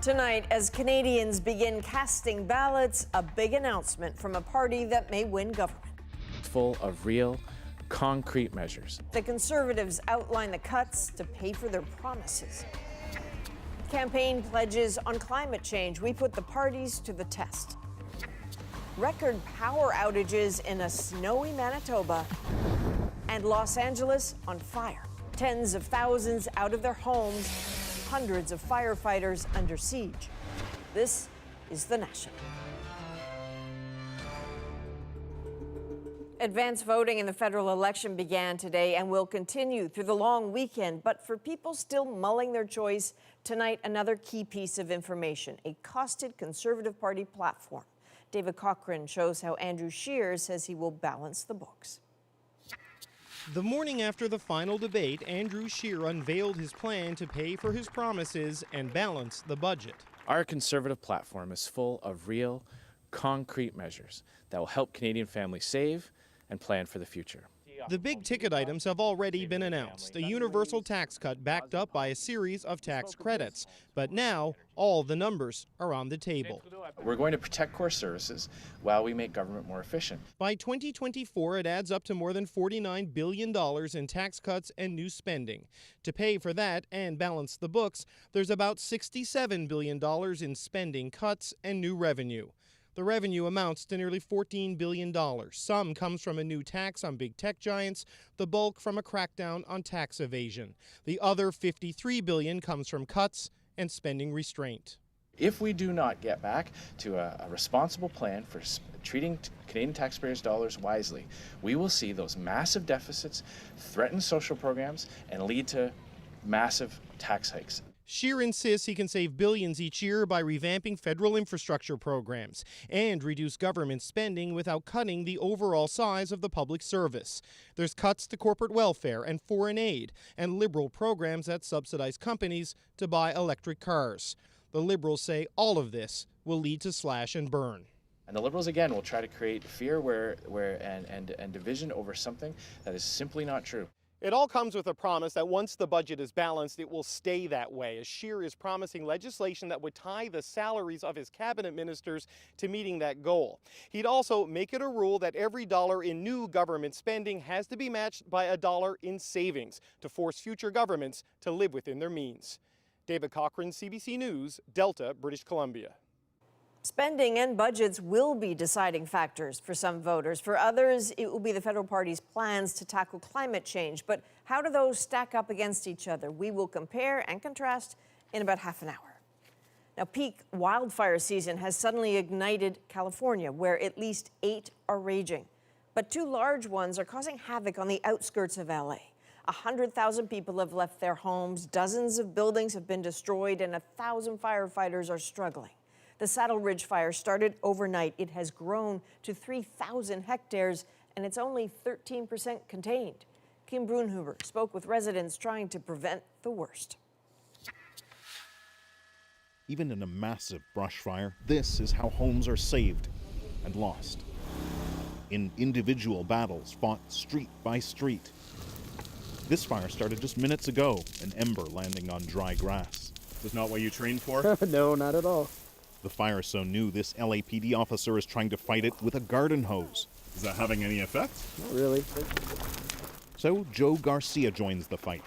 Tonight, as Canadians begin casting ballots, a big announcement from a party that may win government. Full of real, concrete measures. The Conservatives outline the cuts to pay for their promises. Campaign pledges on climate change. We put the parties to the test. Record power outages in a snowy Manitoba. And Los Angeles on fire. Tens of thousands out of their homes. Hundreds of firefighters under siege. This is The National. Advance voting in the federal election began today and will continue through the long weekend. But for people still mulling their choice, tonight another key piece of information, a costed Conservative Party platform. David Cochran shows how Andrew Scheer says he will balance the books. The morning after the final debate, Andrew Scheer unveiled his plan to pay for his promises and balance the budget. Our Conservative platform is full of real, concrete measures that will help Canadian families save and plan for the future. The big ticket items have already been announced, a universal tax cut backed up by a series of tax credits. But now, all the numbers are on the table. We're going to protect core services while we make government more efficient. By 2024, it adds up to more than $49 billion in tax cuts and new spending. To pay for that and balance the books, there's about $67 billion in spending cuts and new revenue. The revenue amounts to nearly $14 billion. Some comes from a new tax on big tech giants, the bulk from a crackdown on tax evasion. The other $53 billion comes from cuts and spending restraint. If we do not get back to a responsible plan for treating Canadian taxpayers' dollars wisely, we will see those massive deficits threaten social programs and lead to massive tax hikes. Scheer insists he can save billions each year by revamping federal infrastructure programs and reduce government spending without cutting the overall size of the public service. There's cuts to corporate welfare and foreign aid and Liberal programs that subsidize companies to buy electric cars. The Liberals say all of this will lead to slash and burn. And the Liberals, again, will try to create fear and division over something that is simply not true. It all comes with a promise that once the budget is balanced, it will stay that way, as Scheer is promising legislation that would tie the salaries of his cabinet ministers to meeting that goal. He'd also make it a rule that every dollar in new government spending has to be matched by a dollar in savings to force future governments to live within their means. David Cochran, CBC News, Delta, British Columbia. Spending and budgets will be deciding factors for some voters. For others, it will be the federal party's plans to tackle climate change. But how do those stack up against each other? We will compare and contrast in about half an hour. Now, peak wildfire season has suddenly ignited California, where at least 8 are raging. But 2 large ones are causing havoc on the outskirts of LA. 100,000 people have left their homes, dozens of buildings have been destroyed, and 1,000 firefighters are struggling. The Saddle Ridge fire started overnight. It has grown to 3,000 hectares, and it's only 13% contained. Kim Brunhuber spoke with residents trying to prevent the worst. Even in a massive brush fire, this is how homes are saved and lost. In individual battles fought street by street. This fire started just minutes ago, an ember landing on dry grass. This is not what you trained for? No, not at all. The fire so new, this LAPD officer is trying to fight it with a garden hose. Is that having any effect? Not really. So Joe Garcia joins the fight.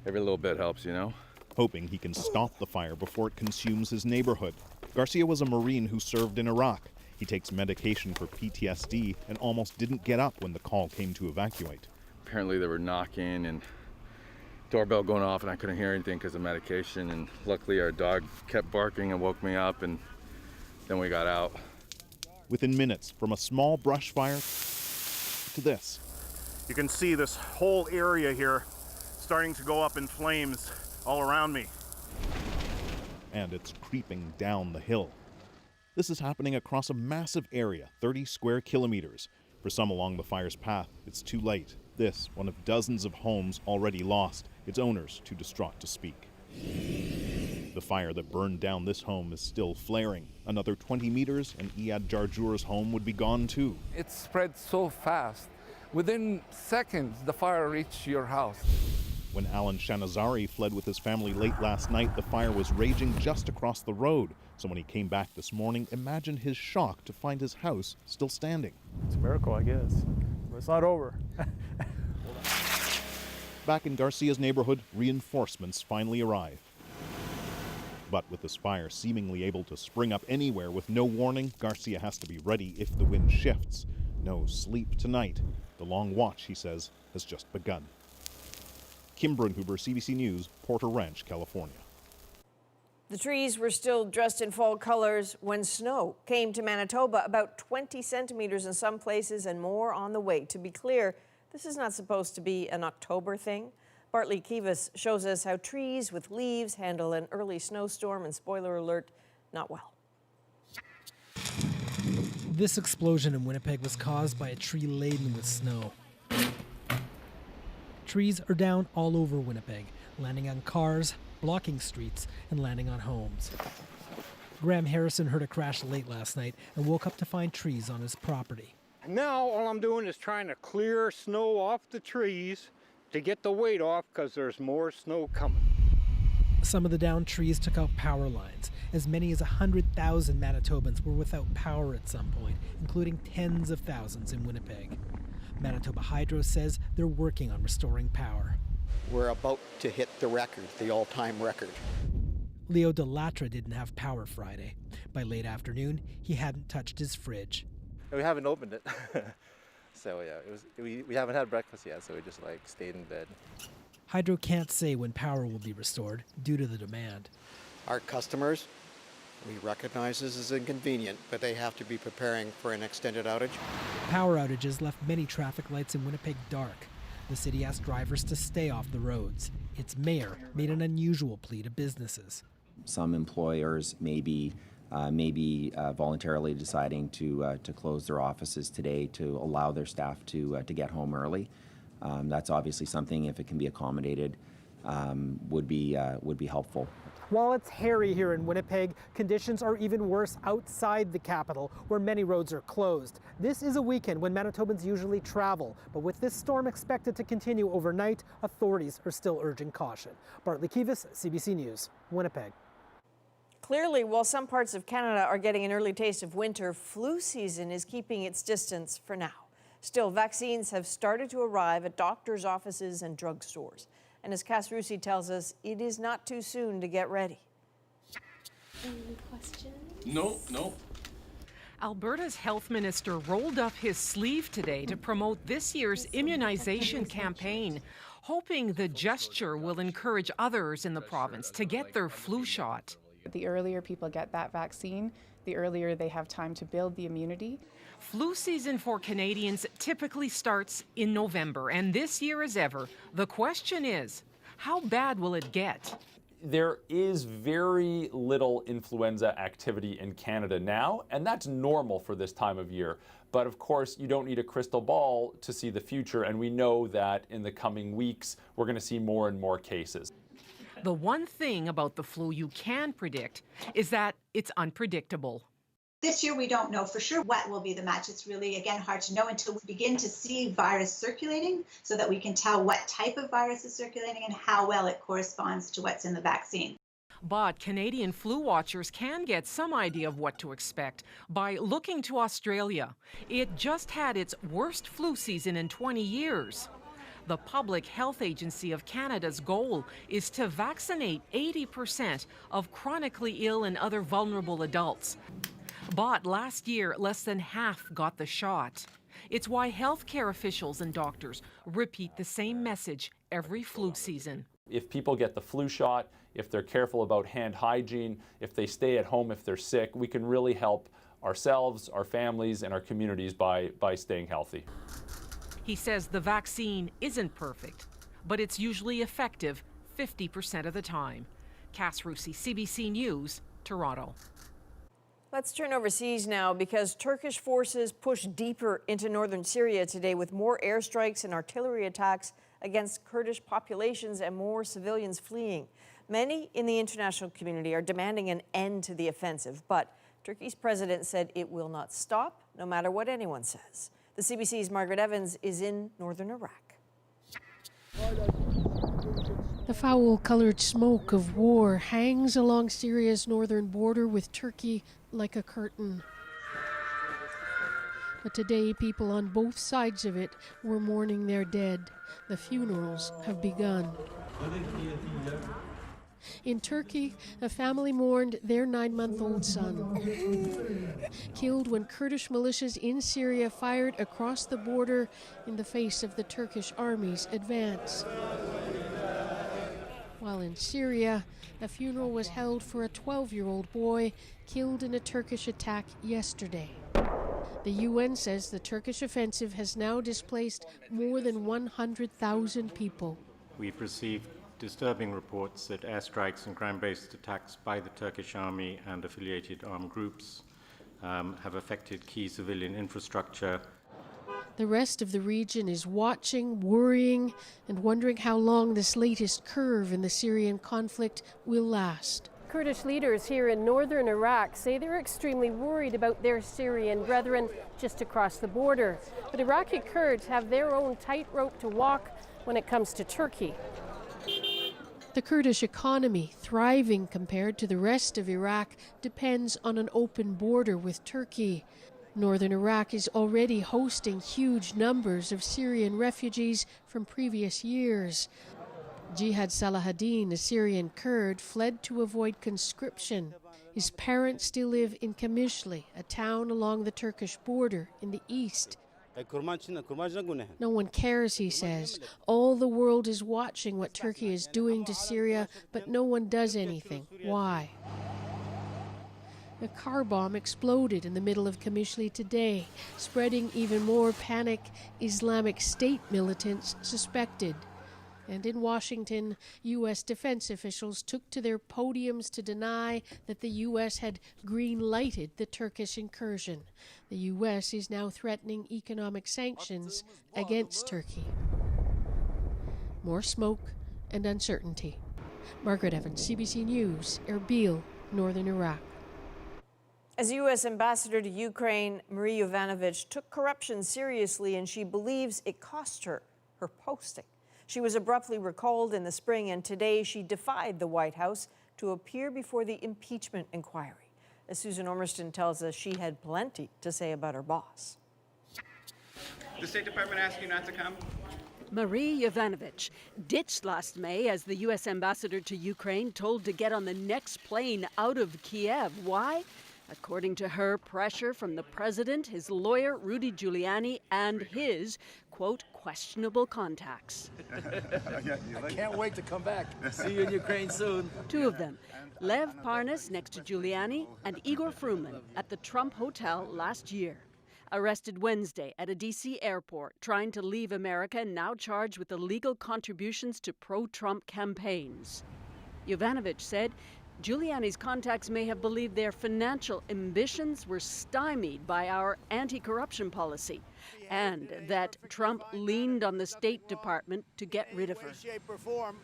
Every little bit helps, you know? Hoping he can stop the fire before it consumes his neighborhood. Garcia was a Marine who served in Iraq. He takes medication for PTSD and almost didn't get up when the call came to evacuate. Apparently they were knocking and doorbell going off and I couldn't hear anything because of medication, and luckily our dog kept barking and woke me up, and then we got out. Within minutes, from a small brush fire to this. You can see this whole area here starting to go up in flames all around me. And it's creeping down the hill. This is happening across a massive area, 30 square kilometers. For some along the fire's path, it's too late. This, one of dozens of homes already lost, its owners too distraught to speak. The fire that burned down this home is still flaring. Another 20 meters and Iyad Jarjur's home would be gone too. It spread so fast. Within seconds, the fire reached your house. When Alan Shanazari fled with his family late last night, the fire was raging just across the road. So when he came back this morning, imagine his shock to find his house still standing. It's a miracle, I guess. But it's not over. Back in Garcia's neighborhood, reinforcements finally arrive. But with this fire seemingly able to spring up anywhere with no warning, Garcia has to be ready if the wind shifts. No sleep tonight. The long watch, he says, has just begun. Kim Brunhuber, CBC News, Porter Ranch, California. The trees were still dressed in fall colors when snow came to Manitoba, about 20 centimeters in some places and more on the way. To be clear, this is not supposed to be an October thing. Bartley Kivas shows us how trees with leaves handle an early snowstorm, and spoiler alert, not well. This explosion in Winnipeg was caused by a tree laden with snow. Trees are down all over Winnipeg, landing on cars, blocking streets, and landing on homes. Graham Harrison heard a crash late last night and woke up to find trees on his property. Now all I'm doing is trying to clear snow off the trees to get the weight off because there's more snow coming. Some of the downed trees took out power lines. As many as 100,000 Manitobans were without power at some point, including tens of thousands in Winnipeg. Manitoba Hydro says they're working on restoring power. We're about to hit the record, the all-time record. Leo Delatra didn't have power Friday. By late afternoon, he hadn't touched his fridge. We haven't opened it. So yeah, we haven't had breakfast yet, so we just stayed in bed. Hydro can't say when power will be restored due to the demand. Our customers, we recognize this is inconvenient, but they have to be preparing for an extended outage. Power outages left many traffic lights in Winnipeg dark. The city asked drivers to stay off the roads. Its mayor made an unusual plea to businesses. Some employers may be voluntarily deciding to close their offices today to allow their staff to get home early. That's obviously something, if it can be accommodated, would be helpful. While it's hairy here in Winnipeg, conditions are even worse outside the capital, where many roads are closed. This is a weekend when Manitobans usually travel, but with this storm expected to continue overnight, authorities are still urging caution. Bartley Kivas, CBC News, Winnipeg. Clearly, while some parts of Canada are getting an early taste of winter, flu season is keeping its distance for now. Still, vaccines have started to arrive at doctors' offices and drugstores. And as Cass Rusey tells us, it is not too soon to get ready. Any questions? No. Alberta's health minister rolled up his sleeve today to promote this year's immunization campaign, hoping the gesture will encourage others in the province to get their flu shot. The earlier people get that vaccine, the earlier they have time to build the immunity. Flu season for Canadians typically starts in November, and this year as ever, the question is, how bad will it get? There is very little influenza activity in Canada now, and that's normal for this time of year. But of course, you don't need a crystal ball to see the future, and we know that in the coming weeks, we're going to see more and more cases. The one thing about the flu you can predict is that it's unpredictable. This year, we don't know for sure what will be the match. It's really, again, hard to know until we begin to see virus circulating so that we can tell what type of virus is circulating and how well it corresponds to what's in the vaccine. But Canadian flu watchers can get some idea of what to expect by looking to Australia. It just had its worst flu season in 20 years. The Public Health Agency of Canada's goal is to vaccinate 80% of chronically ill and other vulnerable adults. But last year, less than half got the shot. It's why healthcare officials and doctors repeat the same message every flu season. If people get the flu shot, if they're careful about hand hygiene, if they stay at home if they're sick, we can really help ourselves, our families, and our communities by staying healthy. He says the vaccine isn't perfect, but it's usually effective 50% of the time. Cass Rusey, CBC News, Toronto. Let's turn overseas now because Turkish forces pushed deeper into northern Syria today with more airstrikes and artillery attacks against Kurdish populations and more civilians fleeing. Many in the international community are demanding an end to the offensive, but Turkey's president said it will not stop no matter what anyone says. The CBC's Margaret Evans is in northern Iraq. The foul-colored smoke of war hangs along Syria's northern border with Turkey like a curtain. But today, people on both sides of it were mourning their dead. The funerals have begun. In Turkey, a family mourned their 9-month-old son, killed when Kurdish militias in Syria fired across the border in the face of the Turkish army's advance. While in Syria, a funeral was held for a 12-year-old boy killed in a Turkish attack yesterday. The UN says the Turkish offensive has now displaced more than 100,000 people. We've received disturbing reports that airstrikes and ground-based attacks by the Turkish army and affiliated armed groups have affected key civilian infrastructure. The rest of the region is watching, worrying, and wondering how long this latest curve in the Syrian conflict will last. Kurdish leaders here in northern Iraq say they're extremely worried about their Syrian brethren just across the border. But Iraqi Kurds have their own tightrope to walk when it comes to Turkey. The Kurdish economy, thriving compared to the rest of Iraq, depends on an open border with Turkey. Northern Iraq is already hosting huge numbers of Syrian refugees from previous years. Jihad Salahaddin, a Syrian Kurd, fled to avoid conscription. His parents still live in Kamishli, a town along the Turkish border in the east. No one cares, he says. All the world is watching what Turkey is doing to Syria, but no one does anything. Why? A car bomb exploded in the middle of Kamishli today, spreading even more panic. Islamic State militants suspected. And in Washington, U.S. defense officials took to their podiums to deny that the U.S. had green-lighted the Turkish incursion. The U.S. is now threatening economic sanctions against Turkey. More smoke and uncertainty. Margaret Evans, CBC News, Erbil, northern Iraq. As U.S. Ambassador to Ukraine, Marie Yovanovitch took corruption seriously, and she believes it cost her her posting. She was abruptly recalled in the spring, and today she defied the White House to appear before the impeachment inquiry. As Susan Ormiston tells us, she had plenty to say about her boss. The State Department asked you not to come? Marie Yovanovitch, ditched last May as the U.S. ambassador to Ukraine, told to get on the next plane out of Kiev. Why? According to her, pressure from the president, his lawyer, Rudy Giuliani, and his, quote, questionable contacts. I can't wait to come back. See you in Ukraine soon. Two of them, Lev Parnas next to Giuliani and Igor Fruman at the Trump Hotel last year. Arrested Wednesday at a D.C. airport, trying to leave America, and now charged with illegal contributions to pro-Trump campaigns. Yovanovitch said Giuliani's contacts may have believed their financial ambitions were stymied by our anti-corruption policy, and that Trump leaned on the State Department to get rid of her.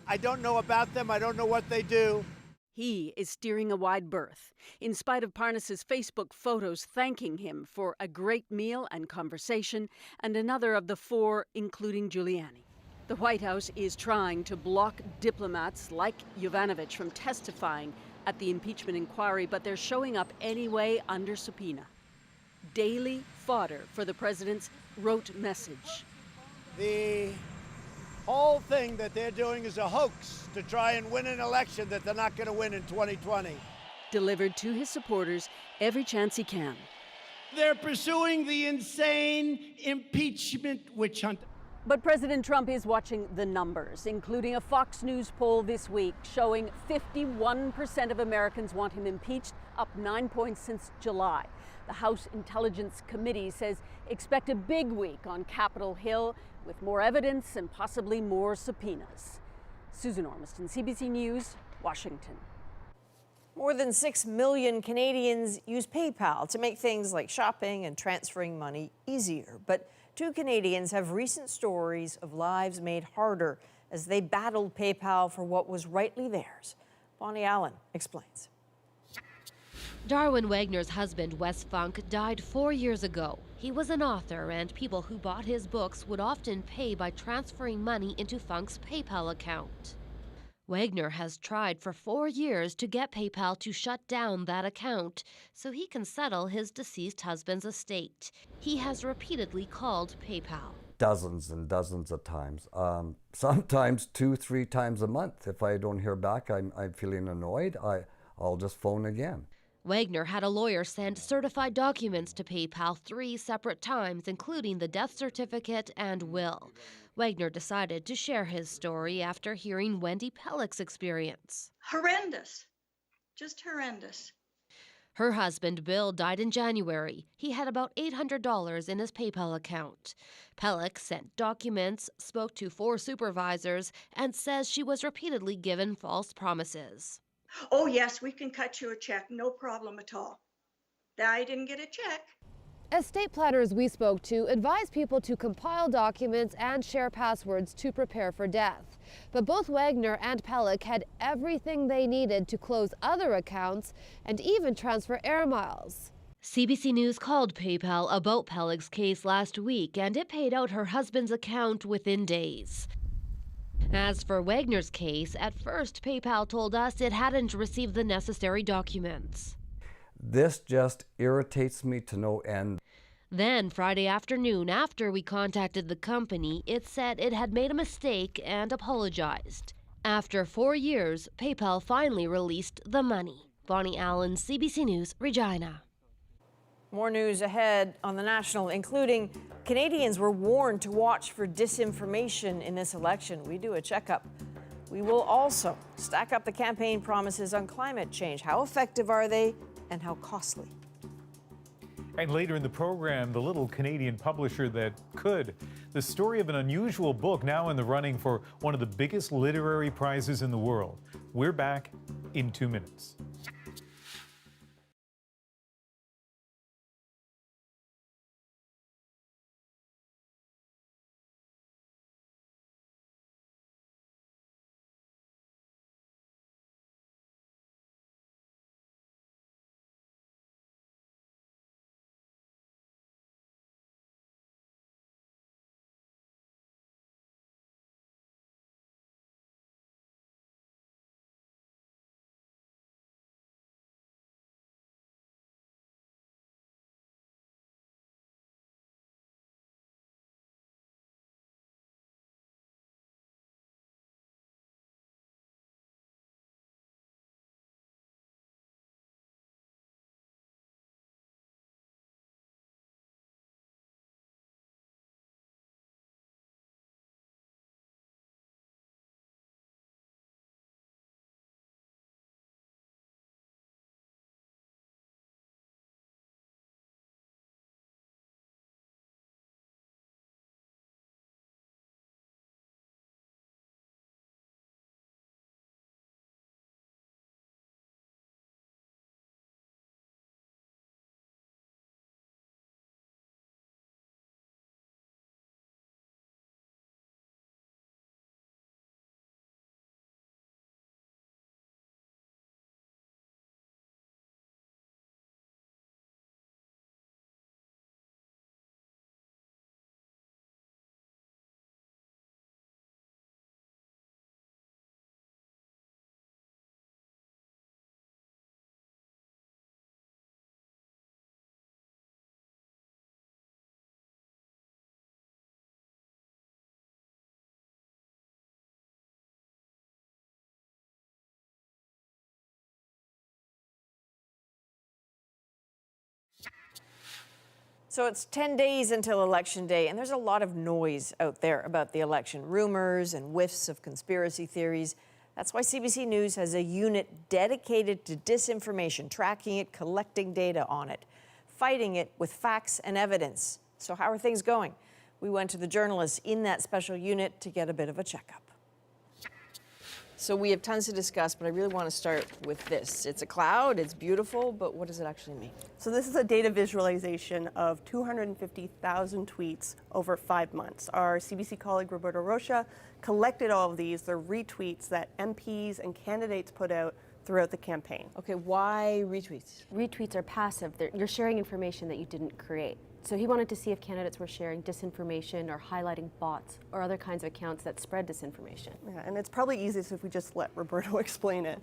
I don't know about them. I don't know what they do. He is steering a wide berth, in spite of Parnas's Facebook photos thanking him for a great meal and conversation, and another of the four, including Giuliani. The White House is trying to block diplomats like Yovanovitch from testifying at the impeachment inquiry, but they're showing up anyway under subpoena. Daily fodder for the president's rote message. The whole thing that they're doing is a hoax to try and win an election that they're not going to win in 2020. Delivered to his supporters every chance he can. They're pursuing the insane impeachment witch hunt. But President Trump is watching the numbers, including a Fox News poll this week showing 51% of Americans want him impeached, up 9 points since July. The House Intelligence Committee says expect a big week on Capitol Hill with more evidence and possibly more subpoenas. Susan Ormiston, CBC News, Washington. More than 6 million Canadians use PayPal to make things like shopping and transferring money easier. But 2 Canadians have recent stories of lives made harder as they battled PayPal for what was rightly theirs. Bonnie Allen explains. Darwin Wagner's husband, Wes Funk, died 4 years ago. He was an author, and people who bought his books would often pay by transferring money into Funk's PayPal account. Wagner has tried for 4 years to get PayPal to shut down that account so he can settle his deceased husband's estate. He has repeatedly called PayPal. Dozens and dozens of times, sometimes 2-3 times a month. If I don't hear back, I'm feeling annoyed, I'll just phone again. Wagner had a lawyer send certified documents to PayPal 3 separate times, including the death certificate and will. Wagner decided to share his story after hearing Wendy Pellick's experience. Horrendous, just horrendous. Her husband, Bill, died in January. He had about $800 in his PayPal account. Pellick sent documents, spoke to 4 supervisors, and says she was repeatedly given false promises. Oh yes, we can cut you a check, no problem at all. I didn't get a check. Estate planners we spoke to advise people to compile documents and share passwords to prepare for death. But both Wagner and Pellick had everything they needed to close other accounts and even transfer air miles. CBC News called PayPal about Pellick's case last week, and it paid out her husband's account within days. As for Wagner's case, at first PayPal told us it hadn't received the necessary documents. This just irritates me to no end. Then, Friday afternoon, after we contacted the company, it said it had made a mistake and apologized. After 4 years, PayPal finally released the money. Bonnie Allen, CBC News, Regina. More news ahead on the National, including Canadians were warned to watch for disinformation in this election. We do a checkup. We will also stack up the campaign promises on climate change. How effective are they and how costly? And later in the program, the little Canadian publisher that could. The story of an unusual book now in the running for one of the biggest literary prizes in the world. We're back in 2 minutes. So it's 10 days until Election Day, and there's a lot of noise out there about the election. Rumors and whiffs of conspiracy theories. That's why CBC News has a unit dedicated to disinformation, tracking it, collecting data on it, fighting it with facts and evidence. So how are things going? We went to the journalists in that special unit to get a bit of a checkup. So we have tons to discuss, but I really want to start with this. It's a cloud, it's beautiful, but what does it actually mean? So this is a data visualization of 250,000 tweets over 5 months. Our CBC colleague Roberto Rocha collected all of these. They're retweets that MPs and candidates put out throughout the campaign. Okay, why retweets? Retweets are passive. You're sharing information that you didn't create. So he wanted to see if candidates were sharing disinformation or highlighting bots or other kinds of accounts that spread disinformation. Yeah, and it's probably easiest if we just let Roberto explain it.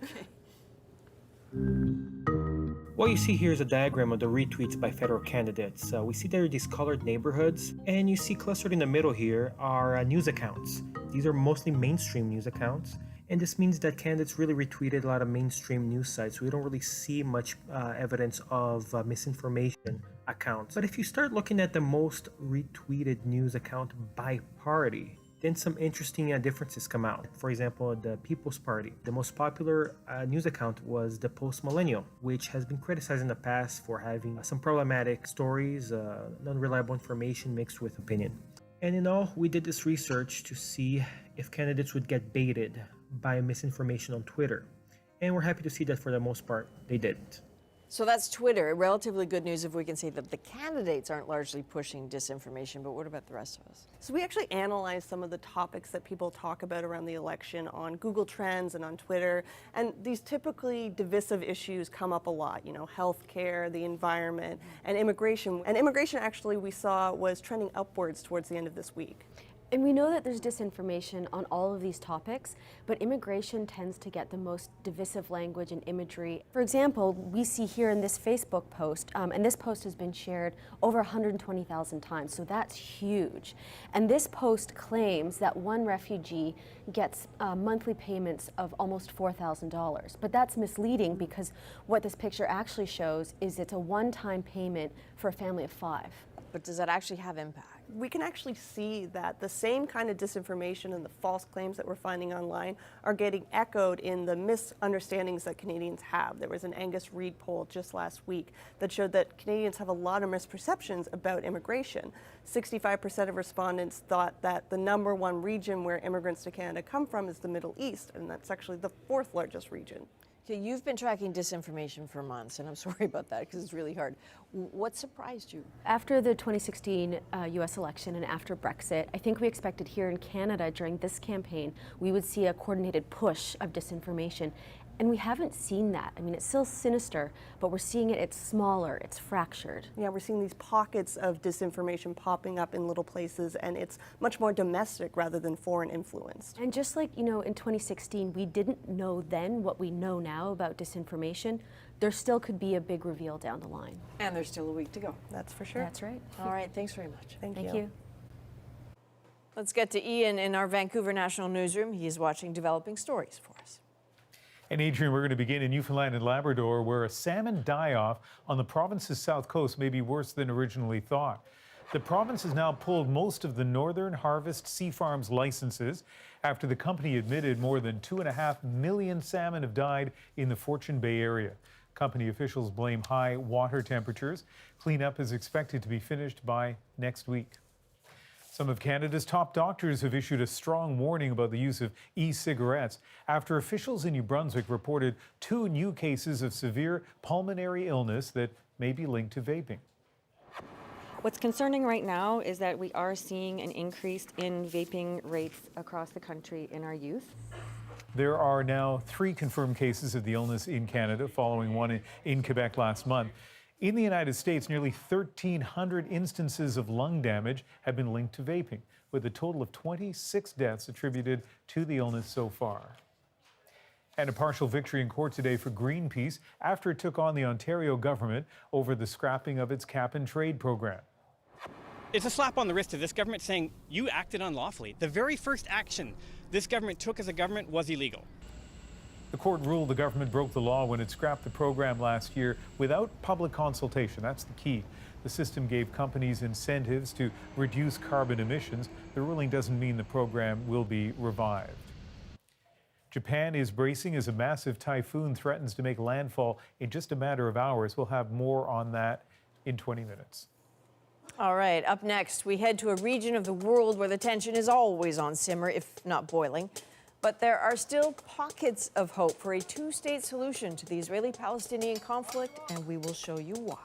What you see here is a diagram of the retweets by federal candidates. We see there are these colored neighborhoods, and you see clustered in the middle here are news accounts. These are mostly mainstream news accounts, and this means that candidates really retweeted a lot of mainstream news sites. We don't really see much evidence of misinformation accounts. But if you start looking at the most retweeted news account by party, then some interesting differences come out. For example, the People's Party. The most popular news account was the Post Millennial, which has been criticized in the past for having some problematic stories, non-reliable information mixed with opinion. And in all, we did this research to see if candidates would get baited by misinformation on Twitter. And we're happy to see that for the most part, they didn't. So that's Twitter. Relatively good news if we can say that the candidates aren't largely pushing disinformation, but what about the rest of us? So we actually analyzed some of the topics that people talk about around the election on Google Trends and on Twitter, and these typically divisive issues come up a lot, you know, healthcare, the environment, and immigration. And immigration actually we saw was trending upwards towards the end of this week. And we know that there's disinformation on all of these topics, but immigration tends to get the most divisive language and imagery. For example, we see here in this Facebook post, and this post has been shared over 120,000 times, so that's huge. And this post claims that one refugee gets monthly payments of almost $4,000. But that's misleading because what this picture actually shows is it's a one-time payment for a family of 5. But does that actually have impact? We can actually see that the same kind of disinformation and the false claims that we're finding online are getting echoed in the misunderstandings that Canadians have. There was an Angus Reid poll just last week that showed that Canadians have a lot of misperceptions about immigration. 65% of respondents thought that the #1 region where immigrants to Canada come from is the Middle East, and that's actually the 4th largest region. Okay, you've been tracking disinformation for months, and I'm sorry about that because it's really hard. What surprised you? After the 2016 US election and after Brexit, I think we expected here in Canada during this campaign, we would see a coordinated push of disinformation. And we haven't seen that. I mean, it's still sinister, but we're seeing it's smaller, it's fractured. Yeah, we're seeing these pockets of disinformation popping up in little places, and it's much more domestic rather than foreign influenced. And just like, you know, in 2016, we didn't know then what we know now about disinformation, there still could be a big reveal down the line. And there's still a week to go. That's for sure. That's right. All right, thanks very much. Thank you. Let's get to Ian in our Vancouver National Newsroom. He's watching developing stories for us. And Adrian, we're going to begin in Newfoundland and Labrador, where a salmon die-off on the province's south coast may be worse than originally thought. The province has now pulled most of the Northern Harvest Sea Farms licenses after the company admitted more than 2.5 million salmon have died in the Fortune Bay area. Company officials blame high water temperatures. Cleanup is expected to be finished by next week. Some of Canada's top doctors have issued a strong warning about the use of e-cigarettes after officials in New Brunswick reported 2 new cases of severe pulmonary illness that may be linked to vaping. What's concerning right now is that we are seeing an increase in vaping rates across the country in our youth. There are now 3 confirmed cases of the illness in Canada, following one in Quebec last month. In the United States, nearly 1,300 instances of lung damage have been linked to vaping, with a total of 26 deaths attributed to the illness so far. And a partial victory in court today for Greenpeace after it took on the Ontario government over the scrapping of its cap-and-trade program. It's a slap on the wrist to this government saying you acted unlawfully. The very first action this government took as a government was illegal. The court ruled the government broke the law when it scrapped the program last year without public consultation. That's the key. The system gave companies incentives to reduce carbon emissions. The ruling doesn't mean the program will be revived. Japan is bracing as a massive typhoon threatens to make landfall in just a matter of hours. We'll have more on that in 20 minutes. All right, up next, we head to a region of the world where the tension is always on simmer, if not boiling. But there are still pockets of hope for a 2-state solution to the Israeli-Palestinian conflict, and we will show you why.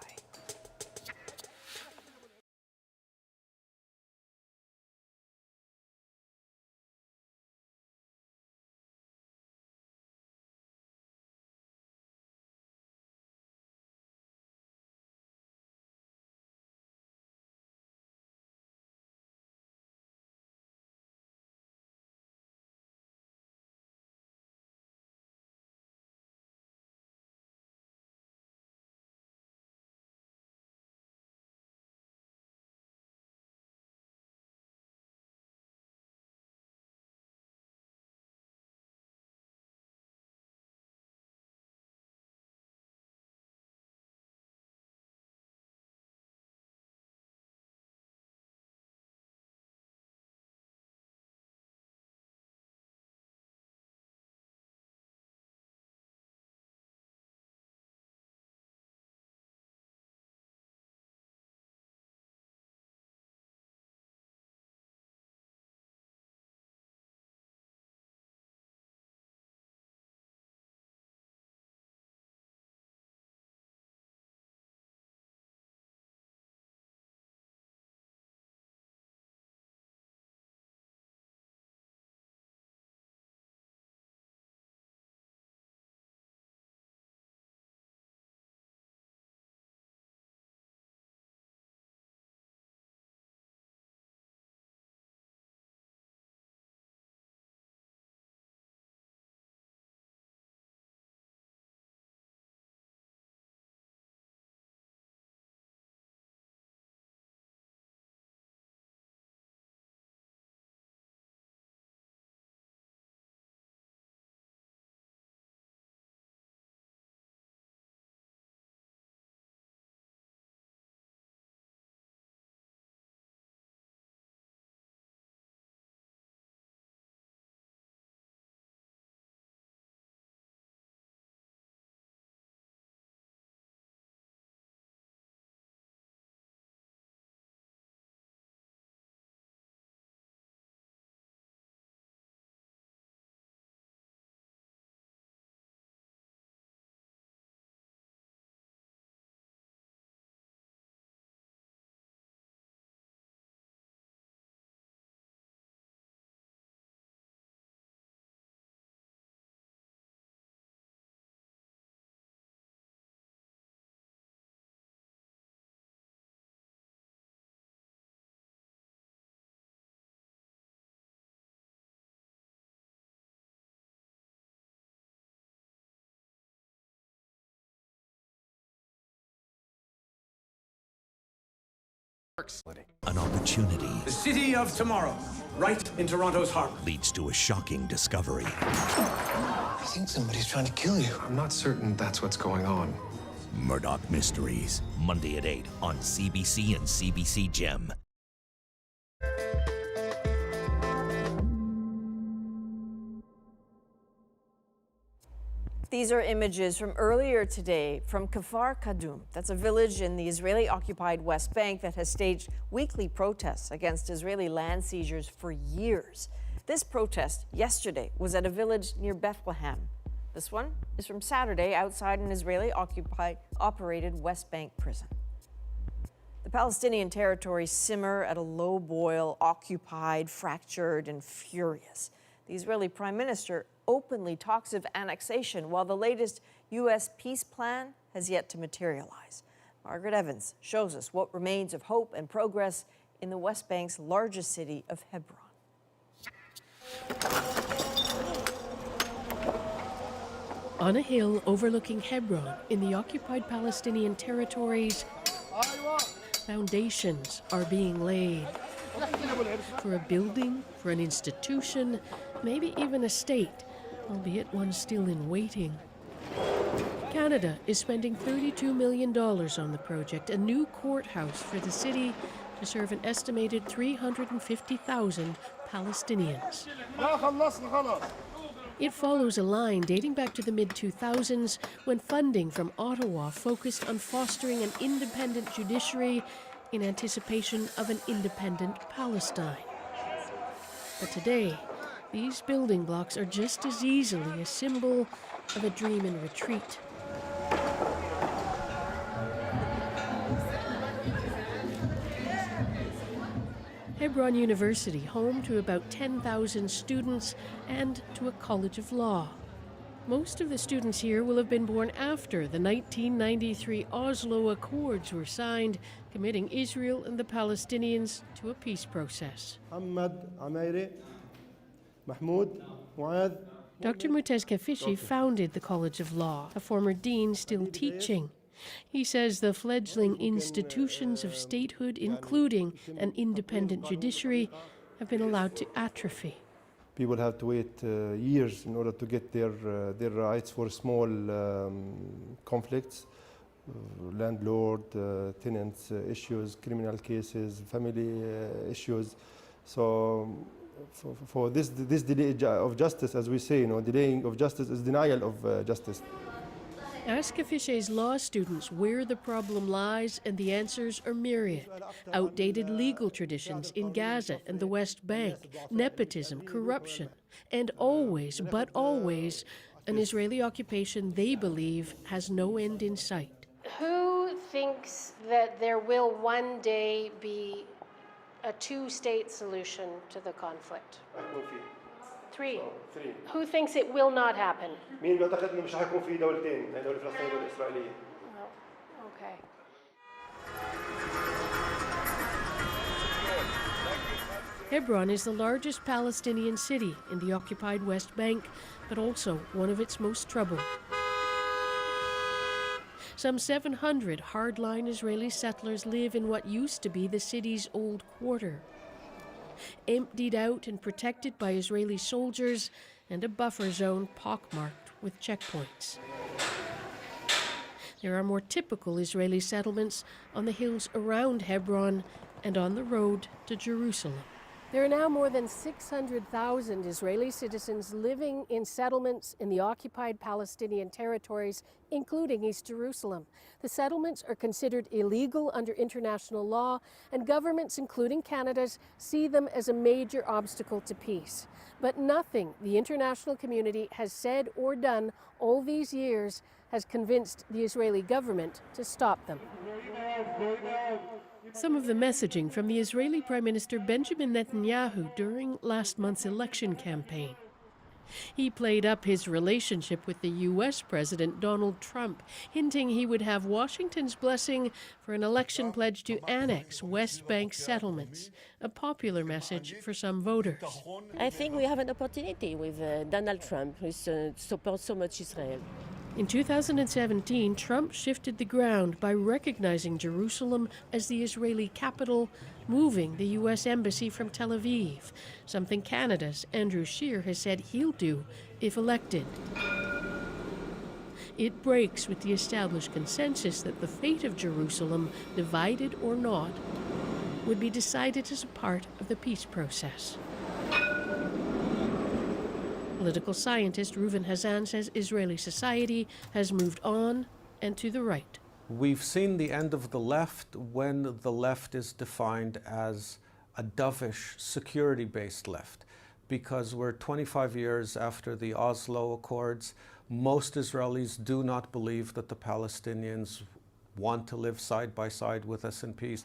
An opportunity. The city of tomorrow, right in Toronto's heart, leads to a shocking discovery. I think somebody's trying to kill you. I'm not certain that's what's going on. Murdoch Mysteries, Monday at 8 on CBC and CBC Gem. These are images from earlier today from Kfar Kadum. That's a village in the Israeli-occupied West Bank that has staged weekly protests against Israeli land seizures for years. This protest yesterday was at a village near Bethlehem. This one is from Saturday outside an Israeli-operated West Bank prison. The Palestinian territories simmer at a low boil, occupied, fractured, and furious. The Israeli Prime Minister openly talks of annexation, while the latest U.S. peace plan has yet to materialize. Margaret Evans shows us what remains of hope and progress in the West Bank's largest city of Hebron. On a hill overlooking Hebron in the occupied Palestinian territories, foundations are being laid for a building, for an institution, maybe even a state, albeit one still in waiting. Canada is spending $32 million on the project, a new courthouse for the city to serve an estimated 350,000 Palestinians. It follows a line dating back to the mid-2000s when funding from Ottawa focused on fostering an independent judiciary in anticipation of an independent Palestine. But today, these building blocks are just as easily a symbol of a dream in retreat. Hebron University, home to about 10,000 students and to a college of law. Most of the students here will have been born after the 1993 Oslo Accords were signed, committing Israel and the Palestinians to a peace process. Dr. Mutez Kafishi founded the College of Law, a former dean still teaching. He says the fledgling institutions of statehood, including an independent judiciary, have been allowed to atrophy. People have to wait years in order to get their rights for small conflicts, landlord, tenants issues, criminal cases, family issues. So for this delay of justice, as we say, delaying of justice is denial of justice. Ask Kafishe's law students where the problem lies, and the answers are myriad. Outdated legal traditions in Gaza and the West Bank, nepotism, corruption, and always, but always, an Israeli occupation they believe has no end in sight. Who thinks that there will one day be a two-state solution to the conflict? Three. Who thinks it will not happen? Okay. Hebron is the largest Palestinian city in the occupied West Bank, but also one of its most troubled. Some 700 hardline Israeli settlers live in what used to be the city's old quarter. Emptied out and protected by Israeli soldiers, and a buffer zone pockmarked with checkpoints. There are more typical Israeli settlements on the hills around Hebron and on the road to Jerusalem. There are now more than 600,000 Israeli citizens living in settlements in the occupied Palestinian territories, including East Jerusalem. The settlements are considered illegal under international law, and governments, including Canada's, see them as a major obstacle to peace. But nothing the international community has said or done all these years has convinced the Israeli government to stop them. Some of the messaging from the Israeli Prime Minister Benjamin Netanyahu during last month's election campaign. He played up his relationship with the U.S. President Donald Trump, hinting he would have Washington's blessing for an election pledge to annex West Bank settlements, a popular message for some voters. I think we have an opportunity with Donald Trump, who supports so much Israel. In 2017, Trump shifted the ground by recognizing Jerusalem as the Israeli capital, moving the U.S. Embassy from Tel Aviv, something Canada's Andrew Scheer has said he'll do if elected. It breaks with the established consensus that the fate of Jerusalem, divided or not, would be decided as a part of the peace process. Political scientist Reuven Hazan says Israeli society has moved on and to the right. We've seen the end of the left when the left is defined as a dovish, security-based left, because we're 25 years after the Oslo Accords. Most Israelis do not believe that the Palestinians want to live side by side with us in peace.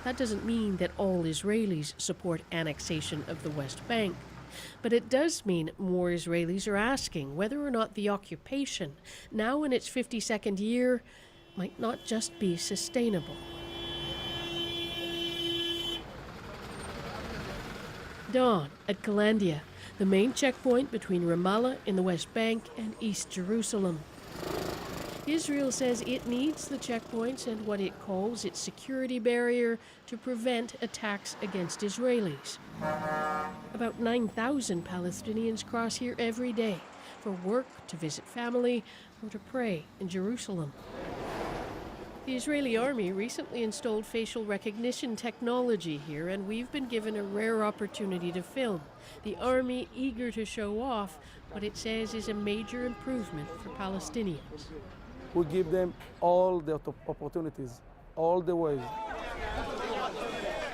That doesn't mean that all Israelis support annexation of the West Bank. But it does mean more Israelis are asking whether or not the occupation, now in its 52nd year, might not just be sustainable. Dawn at Kalandia, the main checkpoint between Ramallah in the West Bank and East Jerusalem. Israel says it needs the checkpoints and what it calls its security barrier to prevent attacks against Israelis. About 9,000 Palestinians cross here every day for work, to visit family, or to pray in Jerusalem. The Israeli army recently installed facial recognition technology here, and we've been given a rare opportunity to film. The army eager to show off what it says is a major improvement for Palestinians. We give them all the opportunities, all the ways.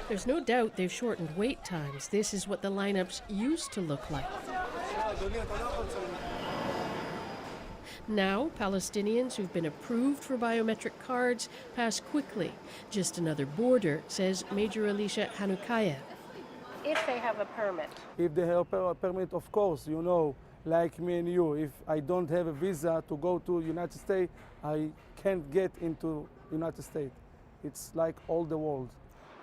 There's no doubt they've shortened wait times. This is what the lineups used to look like. Now, Palestinians who've been approved for biometric cards pass quickly. Just another border, says Major Alicia Hanukaya. If they have a permit. If they have a permit, of course, you know, like me and you, if I don't have a visa to go to United States, I can't get into United States. It's like all the world.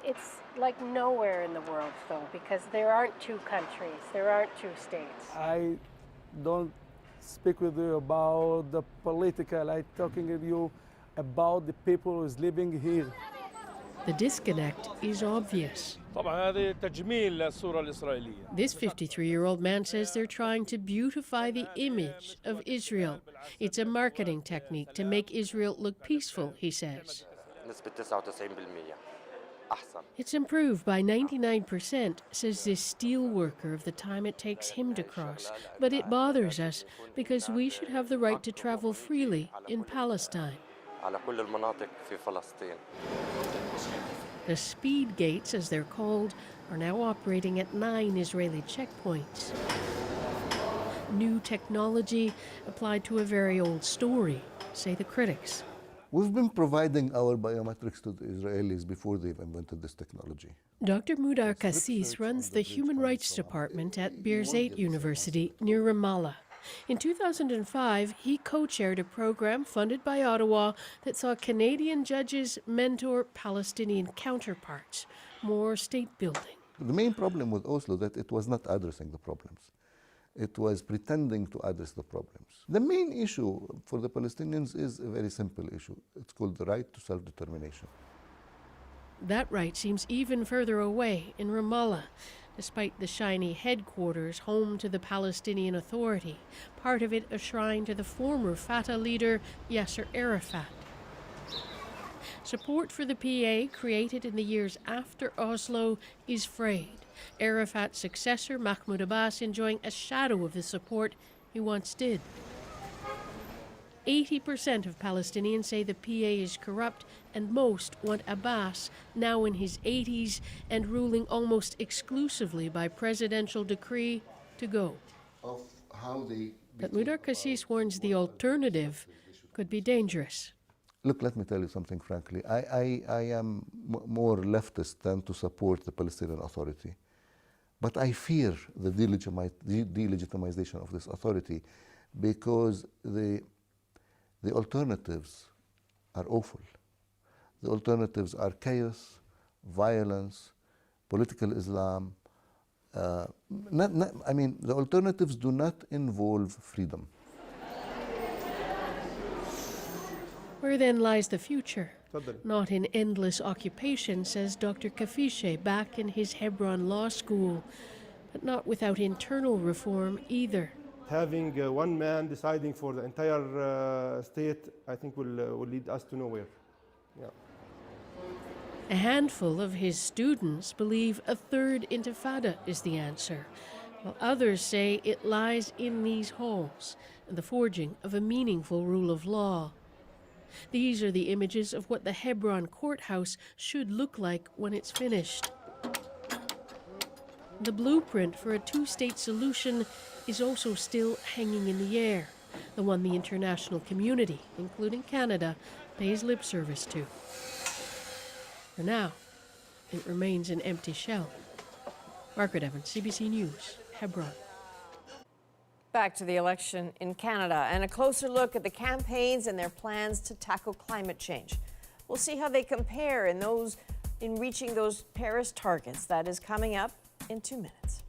It's like nowhere in the world, though, because there aren't two countries, there aren't two states. I don't speak with you about the political, I'm talking with you about the people who's living here. The disconnect is obvious. This 53-year-old man says they're trying to beautify the image of Israel. It's a marketing technique to make Israel look peaceful, he says. It's improved by 99%, says this steel worker of the time it takes him to cross. But it bothers us because we should have the right to travel freely in Palestine. The speed gates, as they're called, are now operating at 9 Israeli checkpoints. New technology applied to a very old story, say the critics. We've been providing our biometrics to the Israelis before they've invented this technology. Dr. Mudar Kassis runs the Human Rights Department at Birzeit University near Ramallah. In 2005, he co-chaired a program funded by Ottawa that saw Canadian judges mentor Palestinian counterparts, more state building. The main problem with Oslo that it was not addressing the problems. It was pretending to address the problems. The main issue for the Palestinians is a very simple issue. It's called the right to self-determination. That right seems even further away in Ramallah, despite the shiny headquarters home to the Palestinian Authority, part of it a shrine to the former Fatah leader Yasser Arafat. Support for the PA, created in the years after Oslo, is frayed. Arafat's successor, Mahmoud Abbas, enjoying a shadow of the support he once did. 80% of Palestinians say the PA is corrupt, and most want Abbas, now in his 80s and ruling almost exclusively by presidential decree, to go. But Mudar Kassis warns the alternative could be dangerous. Look, let me tell you something frankly. I am more leftist than to support the Palestinian Authority. But I fear the delegitimization of this authority because the alternatives are awful. The alternatives are chaos, violence, political Islam. The alternatives do not involve freedom. Where then lies the future? Not in endless occupation, says Dr. Kafiche back in his Hebron Law School, but not without internal reform either. Having one man deciding for the entire state, I think will lead us to nowhere. Yeah. A handful of his students believe a third intifada is the answer, while others say it lies in these halls and the forging of a meaningful rule of law. These are the images of what the Hebron courthouse should look like when it's finished. The blueprint for a two-state solution is also still hanging in the air, the one the international community, including Canada, pays lip service to. For now, it remains an empty shell. Margaret Evans, CBC News, Hebron. Back to the election in Canada and a closer look at the campaigns and their plans to tackle climate change. We'll see how they compare in reaching those Paris targets. That is coming up in 2 minutes.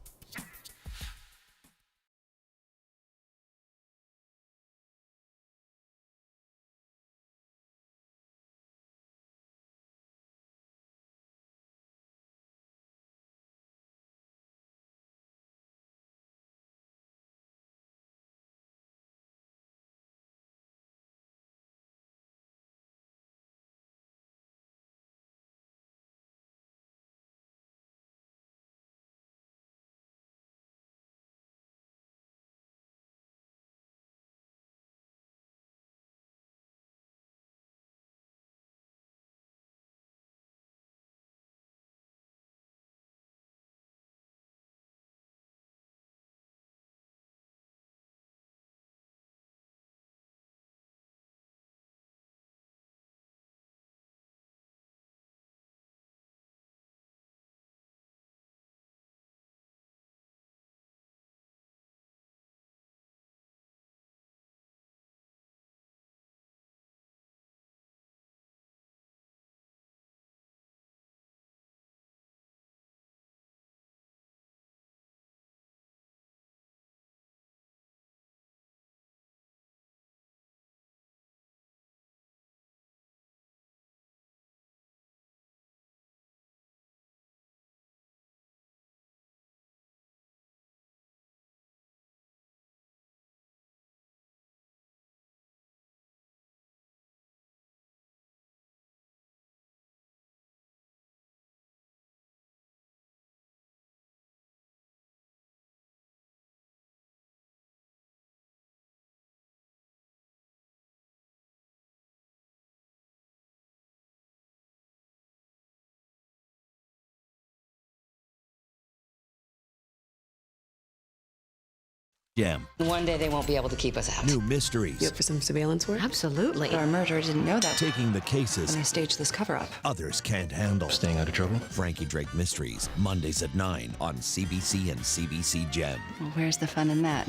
Gem. One day they won't be able to keep us out. New mysteries. You up for some surveillance work? Absolutely. Our murderer didn't know that. Taking the cases When I staged this cover-up. others can't handle. Staying out of trouble? Frankie Drake Mysteries, Mondays at 9 on CBC and CBC Gem. Well, where's the fun in that?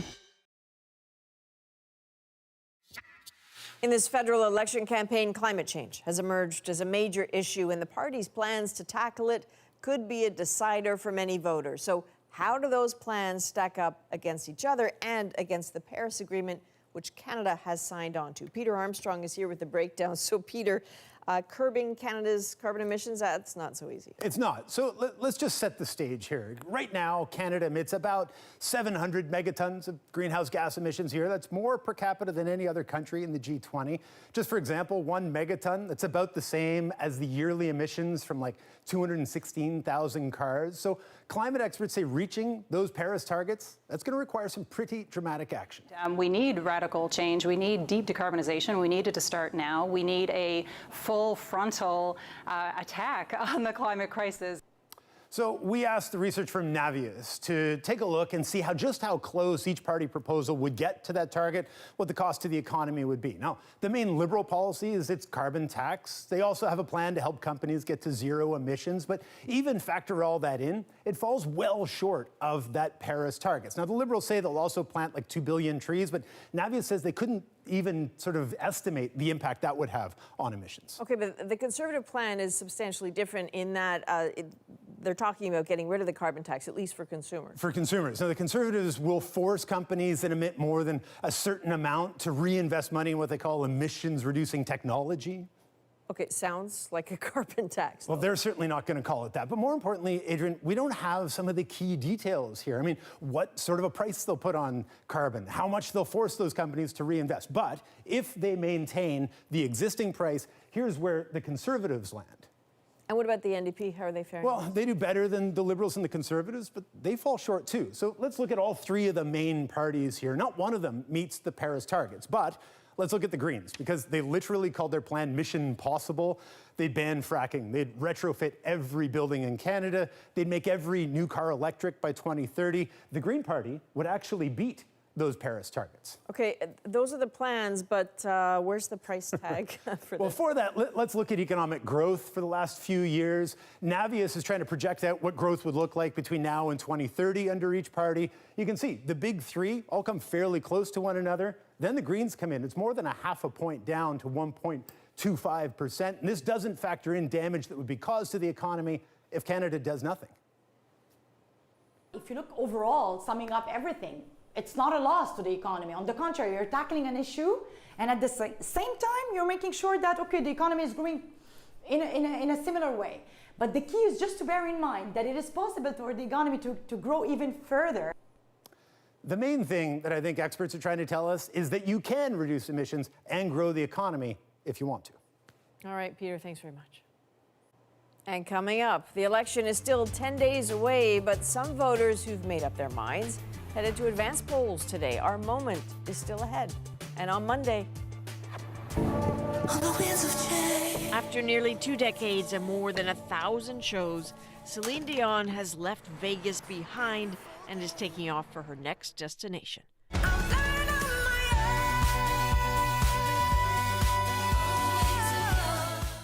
In this federal election campaign, climate change has emerged as a major issue, and the party's plans to tackle it could be a decider for many voters. So how do those plans stack up against each other and against the Paris Agreement, which Canada has signed on to? Peter Armstrong is here with the breakdown. So, Peter, curbing Canada's carbon emissions, that's not so easy. It's not. So let's just set the stage here. Right now, Canada emits about 700 megatons of greenhouse gas emissions here. That's more per capita than any other country in the G20. Just for example, 1 megaton, that's about the same as the yearly emissions from like 216,000 cars. So climate experts say reaching those Paris targets, that's going to require some pretty dramatic action. We need radical change. We need deep decarbonization. We need it to start now. We need a full frontal attack on the climate crisis. So we asked the research firm Navius to take a look and see how close each party proposal would get to that target, what the cost to the economy would be. Now, the main Liberal policy is its carbon tax. They also have a plan to help companies get to zero emissions, but even factor all that in, it falls well short of that Paris targets. Now, the Liberals say they'll also plant like 2 billion trees, but Navius says they couldn't even sort of estimate the impact that would have on emissions. Okay, but the Conservative plan is substantially different in that they're talking about getting rid of the carbon tax, at least for consumers. For consumers. So the Conservatives will force companies that emit more than a certain amount to reinvest money in what they call emissions-reducing technology. Okay, sounds like a carbon tax. Well, they're certainly not going to call it that. But more importantly, Adrian, we don't have some of the key details here. I mean, what sort of a price they'll put on carbon, how much they'll force those companies to reinvest. But if they maintain the existing price, here's where the Conservatives land. And what about the NDP? How are they faring? Well, they do better than the Liberals and the Conservatives, but they fall short too. So let's look at all three of the main parties here. Not one of them meets the Paris targets, but let's look at the Greens, because they literally called their plan Mission Impossible. They'd ban fracking. They'd retrofit every building in Canada. They'd make every new car electric by 2030. The Green Party would actually beat those Paris targets. Okay, those are the plans, but where's the price tag for Well, this? for that, let's look at economic growth for the last few years. Navius is trying to project out what growth would look like between now and 2030 under each party. You can see the big three all come fairly close to one another. Then the Greens come in. It's more than a half a point down to 1.25%. And this doesn't factor in damage that would be caused to the economy if Canada does nothing. If you look overall, summing up everything, it's not a loss to the economy. On the contrary, you're tackling an issue, and at the same time, you're making sure that, okay, the economy is growing in a similar way. But the key is just to bear in mind that it is possible for the economy to grow even further. The main thing that I think experts are trying to tell us is that you can reduce emissions and grow the economy if you want to. All right, Peter, thanks very much. And coming up, the election is still 10 days away, but some voters who've made up their minds headed to advanced polls today. Our moment is still ahead. And on Monday, after nearly 2 decades and more than 1,000 shows, Celine Dion has left Vegas behind and is taking off for her next destination.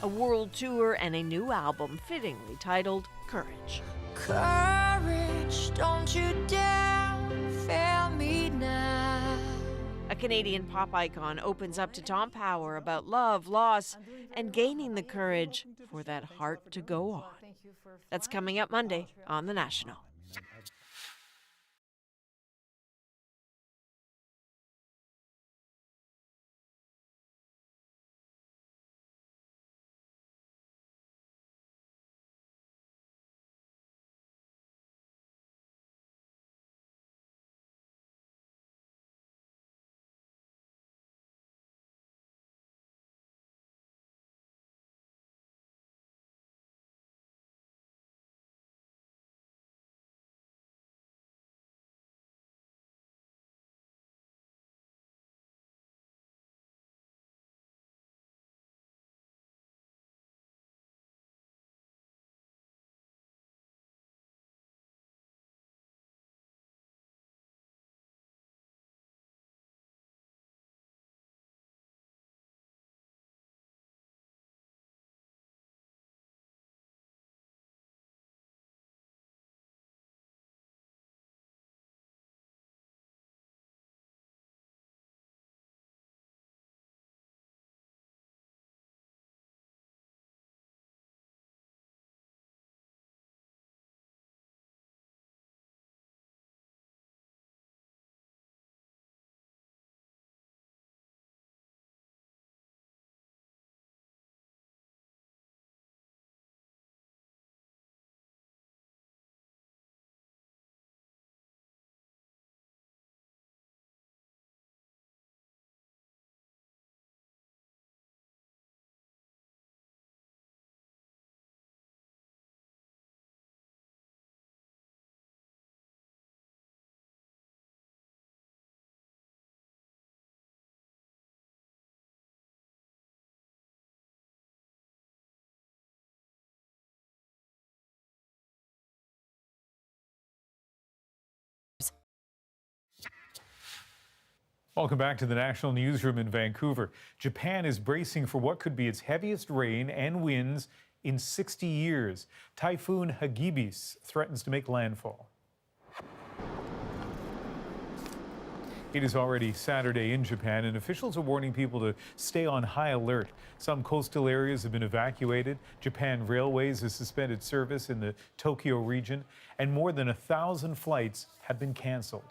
A world tour and a new album fittingly titled Courage. Courage, don't you dare fail me now. A Canadian pop icon opens up to Tom Power about love, loss, and gaining the courage for that heart to go on. That's coming up Monday on The National. Welcome back to the National Newsroom in Vancouver. Japan is bracing for what could be its heaviest rain and winds in 60 years. Typhoon Hagibis threatens to make landfall. It is already Saturday in Japan, and officials are warning people to stay on high alert. Some coastal areas have been evacuated. Japan Railways has suspended service in the Tokyo region, and more than 1,000 flights have been canceled.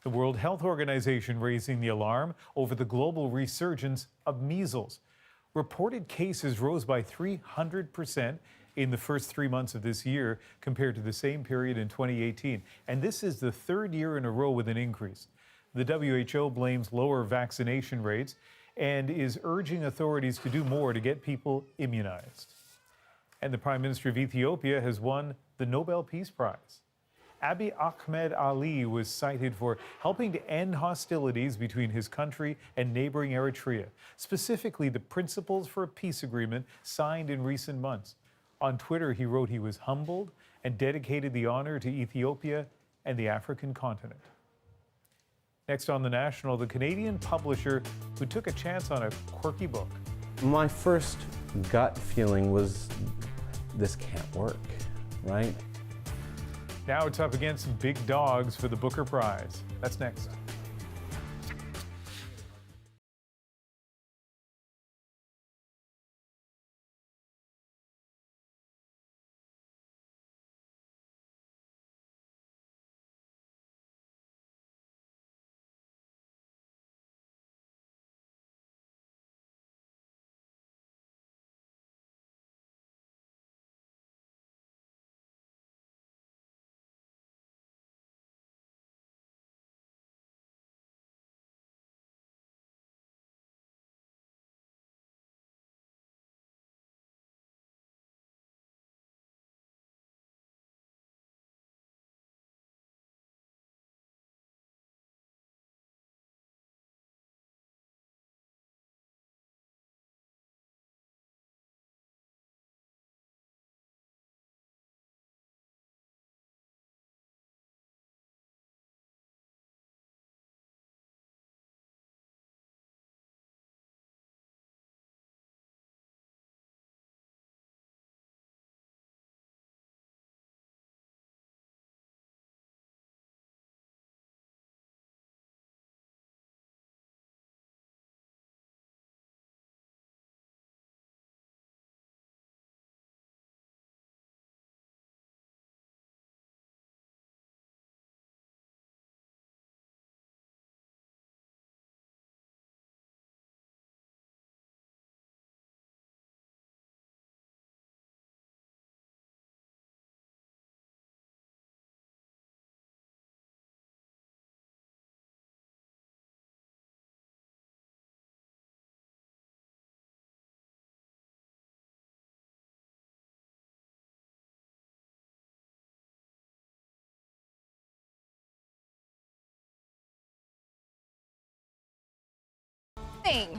The World Health Organization raising the alarm over the global resurgence of measles. Reported cases rose by 300% in the first 3 months of this year compared to the same period in 2018. And this is the third year in a row with an increase. The WHO blames lower vaccination rates and is urging authorities to do more to get people immunized. And the Prime Minister of Ethiopia has won the Nobel Peace Prize. Abiy Ahmed Ali was cited for helping to end hostilities between his country and neighboring Eritrea, specifically the principles for a peace agreement signed in recent months. On Twitter, he wrote he was humbled and dedicated the honor to Ethiopia and the African continent. Next on The National, the Canadian publisher who took a chance on a quirky book. My first gut feeling was, this can't work, right? Now it's up against some big dogs for the Booker Prize. That's next.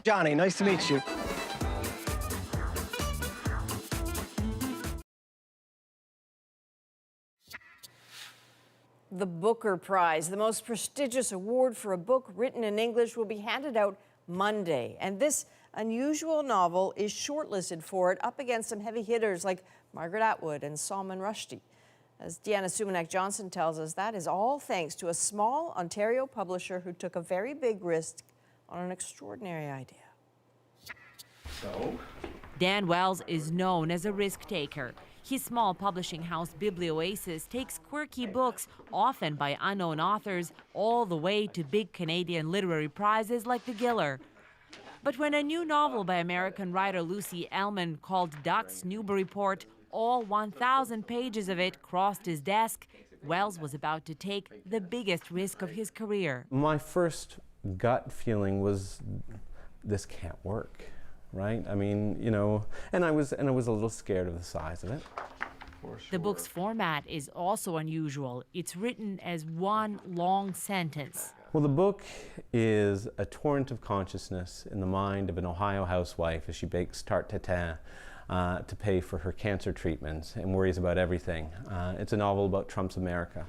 Johnny, nice to meet you. The Booker Prize, the most prestigious award for a book written in English, will be handed out Monday. And this unusual novel is shortlisted for it, up against some heavy hitters like Margaret Atwood and Salman Rushdie. As Deanna Sumanak-Johnson tells us, that is all thanks to a small Ontario publisher who took a very big risk on an extraordinary idea. Dan Wells is known as a risk taker. His small publishing house Biblioasis takes quirky books, often by unknown authors, all the way to big Canadian literary prizes like the Giller. But when a new novel by American writer Lucy Ellman called Duck's Newburyport, all 1,000 pages of it crossed his desk, Wells was about to take the biggest risk of his career. My first gut feeling was, this can't work, right? I mean, you know, and I was a little scared of the size of it. The book's format is also unusual. It's written as one long sentence. Well, the book is a torrent of consciousness in the mind of an Ohio housewife as she bakes tarte tatin to pay for her cancer treatments and worries about everything. It's a novel about Trump's America.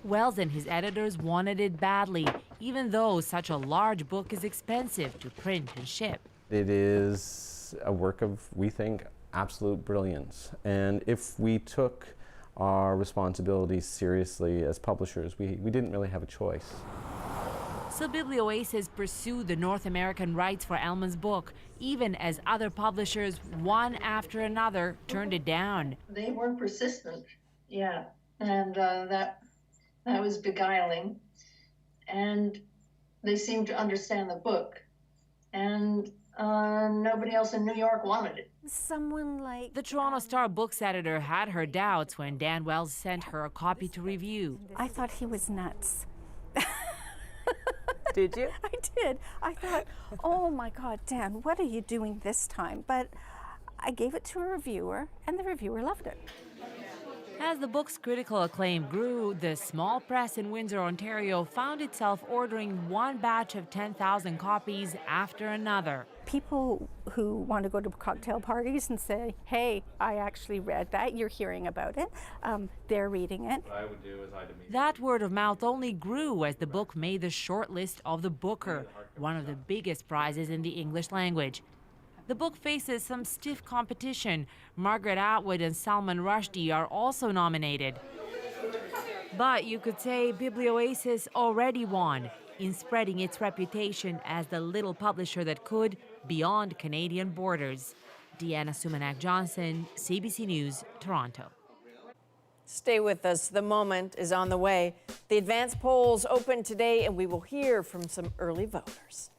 Wells and his editors wanted it badly, even though such a large book is expensive to print and ship. It is a work of, we think, absolute brilliance. And if we took our responsibilities seriously as publishers. We didn't really have a choice. So Biblioasis pursued the North American rights for Elman's book, even as other publishers, one after another, turned it down. They were persistent, yeah, and that was beguiling. And they seemed to understand the book, and nobody else in New York wanted it. Someone like the Toronto Star books editor had her doubts when Dan Wells sent her a copy to review. I thought he was nuts. Did you? I did. I thought, oh my God, Dan, what are you doing this time? But I gave it to a reviewer, and the reviewer loved it. As the book's critical acclaim grew, the small press in Windsor, Ontario found itself ordering one batch of 10,000 copies after another. People who want to go to cocktail parties and say, hey, I actually read that, you're hearing about it, they're reading it. What I would do is I'd immediately... That word of mouth only grew as the book made the short list of the Booker, one of the biggest prizes in the English language. The book faces some stiff competition. Margaret Atwood and Salman Rushdie are also nominated. But you could say Biblioasis already won in spreading its reputation as the little publisher that could beyond Canadian borders. Deanna Sumanak-Johnson, CBC News, Toronto. Stay with us. The moment is on the way. The advance polls open today, and we will hear from some early voters.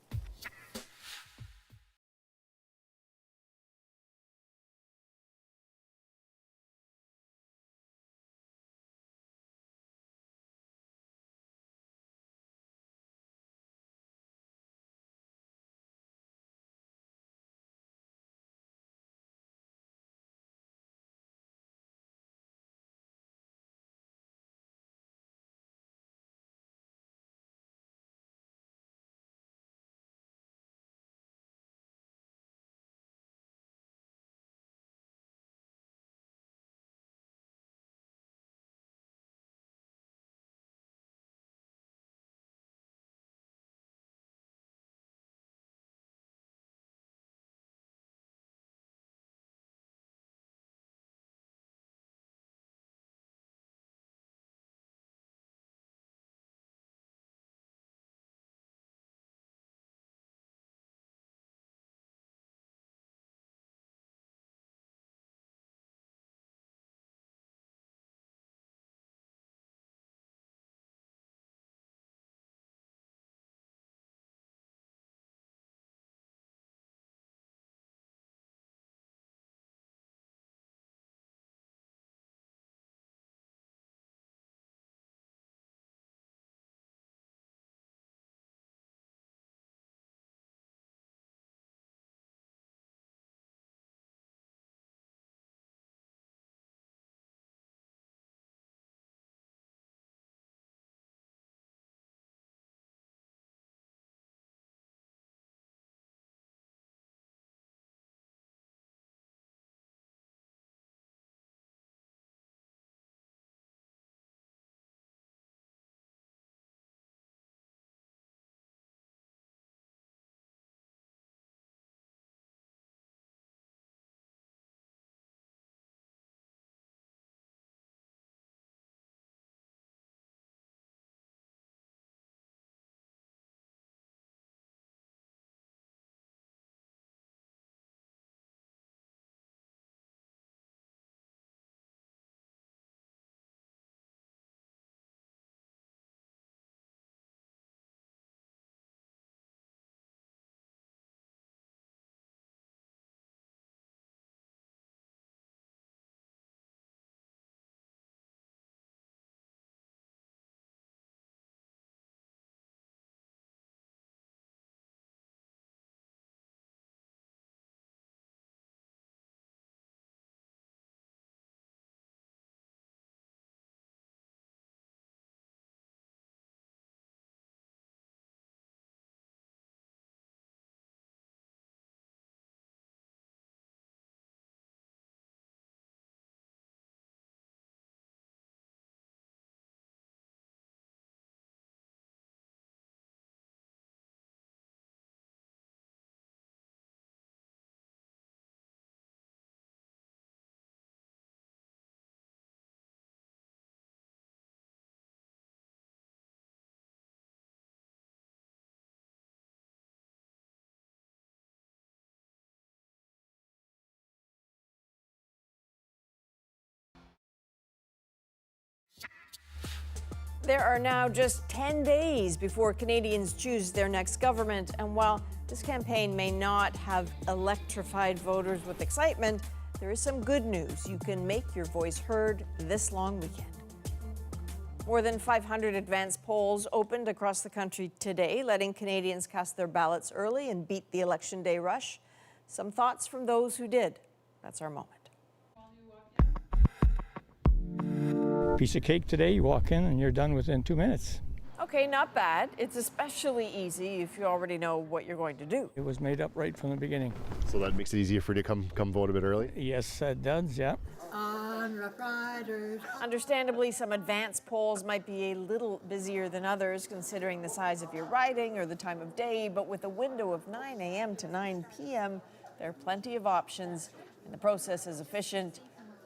There are now just 10 days before Canadians choose their next government. And while this campaign may not have electrified voters with excitement, there is some good news. You can make your voice heard this long weekend. More than 500 advance polls opened across the country today, letting Canadians cast their ballots early and beat the election day rush. Some thoughts from those who did. That's our moment. Piece of cake today, you walk in and you're done within 2 minutes. Okay, not bad. It's especially easy if you already know what you're going to do. It was made up right from the beginning. So that makes it easier for you to come vote a bit early? Yes, it does, yeah. On Rough Riders. Understandably, some advance polls might be a little busier than others, considering the size of your riding or the time of day, but with a window of 9 a.m. to 9 p.m., there are plenty of options, and the process is efficient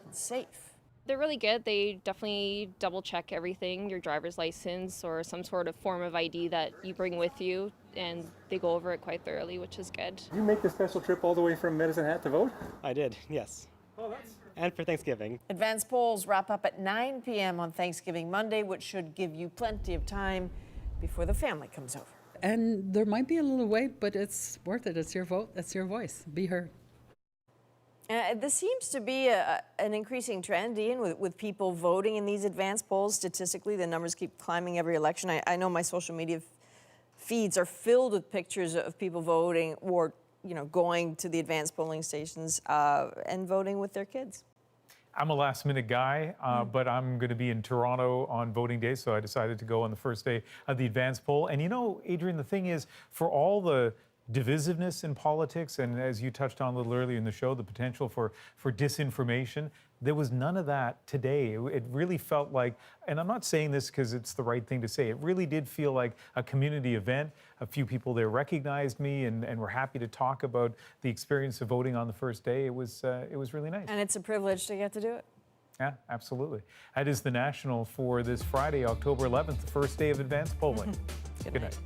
and safe. They're really good. They definitely double check everything, your driver's license or some sort of form of ID that you bring with you, and they go over it quite thoroughly, which is good. Did you make the special trip all the way from Medicine Hat to vote? I did, yes. Oh, that's... And for Thanksgiving. Advance polls wrap up at 9 p.m. on Thanksgiving Monday, which should give you plenty of time before the family comes over. And there might be a little wait, but it's worth it. It's your vote. It's your voice. Be heard. This seems to be an increasing trend, Ian, with people voting in these advance polls. Statistically, the numbers keep climbing every election. I know my social media feeds are filled with pictures of people voting or, going to the advance polling stations and voting with their kids. I'm a last-minute guy, but I'm going to be in Toronto on voting day, so I decided to go on the first day of the advance poll. And Adrian, the thing is, for all the divisiveness in politics, and as you touched on a little earlier in the show, the potential for disinformation, there was none of that today. It really felt like, and I'm not saying this because it's the right thing to say, it really did feel like a community event. A few people there recognized me and were happy to talk about the experience of voting on the first day. It was really nice. And it's a privilege to get to do it. Yeah, absolutely. That is the National for this Friday, October 11th, the first day of advance polling. Good night.